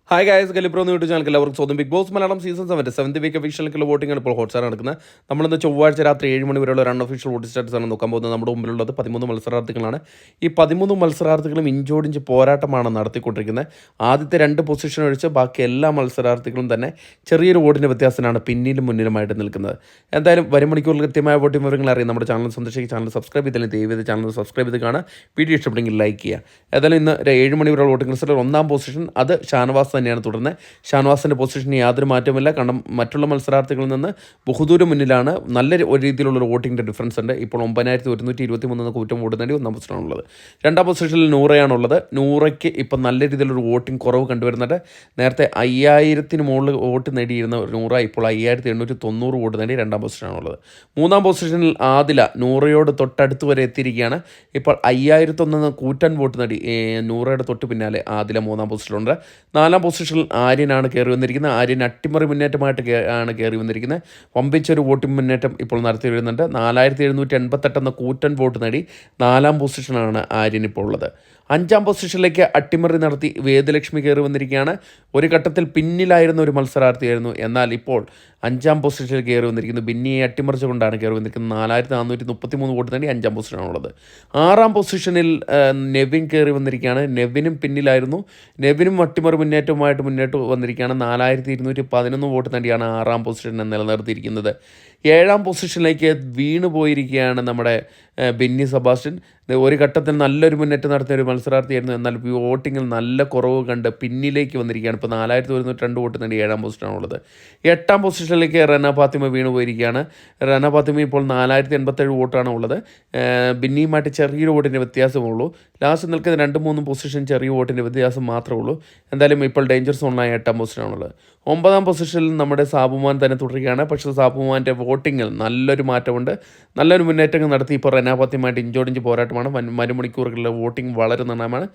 Hi guys, കലിപ്രോ YouTube channel എല്ലാവർക്കും സ്വന്തം big boss Malayalam season 7 week official voting ആണ് ഇപ്പോൾ ഹോട്ട്സ്റ്റാർ നടക്കുന്നത്. നമ്മളിന്ന് ചൊവ്വാഴ്ച രാത്രി 7 മണി വരെയുള്ള ഒരു അൺഒഫീഷ്യൽ വോട്ടിംഗ് സ്റ്റാറ്റസ് ആണ് നോക്കാൻ പോകുന്നത്. നമ്മുടെ മുമ്പിലുള്ളത് 13 മത്സരാർത്ഥികളാണ്. ഈ 13 മത്സരാർത്ഥികളും ഇഞ്ചോടിഞ്ച് പോരാട്ടമാണ് നടത്തിക്കൊണ്ടിരിക്കുന്നത്. ആദ്യത്തെ 2 പൊസിഷൻ ഒഴിച്ച് ബാക്കി എല്ലാ മത്സരാർത്ഥികളും തന്നെ ചെറിയൊരു വോട്ടിൻ്റെ വ്യത്യാസത്തിനാണ് പിന്നിലും മുന്നിലുമായിട്ട് നിൽക്കുന്നത്. എന്തായാലും വരും മണിക്കൂറിൽ കൃത്യമായ വോട്ടിംഗ് വിവരങ്ങൾ അറിയാം. നമ്മുടെ ചാനൽ സന്ദർശിക്കുക, ചാനൽ സബ്സ്ക്രൈബ് ചെയ്താലും ദയവേത് ചാനൽ സബ്സ്ക്രൈബ് ചെയ്ത് കാണുക. വീഡിയോ ഇഷ്ടപ്പെട്ടെങ്കിൽ ലൈക്ക് ചെയ്യുക. ഏതായാലും ഇന്ന് 7 മണി വരെയുള്ള വോട്ടിംഗ് റിസൾട്ടിൽ 1-ാം പൊസിഷൻ അത് ഷാനവാസ് തന്നെയാണ് തുടരുന്നത്. ഷാനവാസിൻ്റെ പൊസിഷന് യാതൊരു മാറ്റമില്ല. കാരണം മറ്റുള്ള മത്സരാർത്ഥികളിൽ നിന്ന് ബഹുദൂരം മുന്നിലാണ്. നല്ല ഒരു രീതിയിലുള്ളൊരു വോട്ടിങ്ങിൻ്റെ ഡിഫറൻസ് ഉണ്ട്. ഇപ്പോൾ 9123 കൂറ്റം വോട്ട് നേടി 1-ാം പൊസിഷനാണുള്ളത്. 2-ാം പൊസിഷനിൽ നൂറയാണുള്ളത്. നൂറയ്ക്ക് ഇപ്പം നല്ല രീതിയിലൊരു വോട്ടിംഗ് കുറവ് കണ്ടുവരുന്നുണ്ട്. നേരത്തെ 5000-ന് മുകളിൽ വോട്ട് നേടിയിരുന്ന നൂറ ഇപ്പോൾ 5890 വോട്ട് നേടി 2-ാം പൊസിഷനാണുള്ളത്. 3-ാം പൊസിഷനിൽ ആദില നൂറയോട് തൊട്ടടുത്ത് വരെ എത്തിയിരിക്കുകയാണ്. ഇപ്പോൾ 5001 കൂറ്റൻ വോട്ട് നേടി നൂറയുടെ തൊട്ട് പിന്നാലെ ആദില 3-ാം പൊസിഷനിലുണ്ട്. 4-ാം പൊസിഷനിൽ ആര്യനാണ് കയറി വന്നിരിക്കുന്നത്. ആര്യൻ അട്ടിമറി മുന്നേറ്റമായിട്ട് ആണ് കയറി വന്നിരിക്കുന്നത്. വമ്പിച്ചൊരു വോട്ടിംഗ് മുന്നേറ്റം ഇപ്പോൾ നടത്തി വരുന്നുണ്ട്. 4788 കൂറ്റൻ വോട്ട് നേടി 4-ാം പൊസിഷനാണ് ആര്യൻ ഇപ്പോൾ ഉള്ളത്. 5-ാം പൊസിഷനിലേക്ക് അട്ടിമറി നടത്തി വേദലക്ഷ്മി കയറി വന്നിരിക്കുകയാണ്. ഒരു ഘട്ടത്തിൽ പിന്നിലായിരുന്ന ഒരു മത്സരാർത്ഥിയായിരുന്നു. എന്നാൽ ഇപ്പോൾ 5-ാം പൊസിഷനിൽ കയറി വന്നിരിക്കുന്നത്. ബിന്നിയെ അട്ടിമറിച്ചുകൊണ്ടാണ് കയറി വന്നിരിക്കുന്നത്. 4433 വോട്ട് നേടി 5-ാം പൊസിഷനാണുള്ളത്. 6-ാം പൊസിഷനിൽ നെവിൻ കയറി വന്നിരിക്കുകയാണ്. നെവിനും പിന്നിലായിരുന്നു. നെവിനും അട്ടിമറി മുന്നേറ്റവുമായിട്ട് മുന്നോട്ട് വന്നിരിക്കുകയാണ്. 4211 വോട്ട് നേടിയാണ് 6-ാം പൊസിഷനെ നിലനിർത്തിയിരിക്കുന്നത്. 7-ാം പൊസിഷനിലേക്ക് വീണു പോയിരിക്കുകയാണ് നമ്മുടെ ബെന്നി സെബാസ്റ്റ്യൻ. ഒരു ഘട്ടത്തിൽ നല്ലൊരു മുന്നേറ്റം നടത്തിയ ഒരു മത്സരാർത്ഥിയായിരുന്നു. എന്നാൽ വോട്ടിങ്ങിൽ നല്ല കുറവ് കണ്ട് പിന്നിലേക്ക് വന്നിരിക്കുകയാണ്. ഇപ്പോൾ 4102 വോട്ട് നേടി 7-ാം പൊസിഷനാണുള്ളത്. 8-ാം പൊസിഷനിലേക്ക് റന ഫാത്തിമ വീണു പോയിരിക്കുകയാണ്. റന ഫാത്തിമ ഇപ്പോൾ 4087 വോട്ടാണ് ഉള്ളത്. ബിന്നിയുമായിട്ട് ചെറിയൊരു വോട്ടിൻ്റെ വ്യത്യാസമുള്ളൂ. ലാസ്റ്റ് നിൽക്കുന്ന 2-3 പൊസിഷൻ ചെറിയ വോട്ടിൻ്റെ വ്യത്യാസം മാത്രമേ ഉള്ളൂ. എന്തായാലും ഇപ്പോൾ ഡേഞ്ചർ സോണിലായ 8-ാം പൊസിഷനാണുള്ളത്. 9-ാം പൊസിഷനിൽ നമ്മുടെ സാബുമാൻ തന്നെ തുടരുകയാണ്. പക്ഷേ സാബുമാൻ്റെ വോട്ടിങ്ങിൽ നല്ലൊരു മാറ്റമുണ്ട്. നല്ലൊരു മുന്നേറ്റങ്ങൾ നടത്തി ഇപ്പോൾ റന ഫാത്തിമയായിട്ട് ഇഞ്ചോടിഞ്ച് പോരാട്ടമാണ്. മണിക്കൂറുകളിലെ വോട്ടിംഗ് വളരെ നിർണായകമാണ്.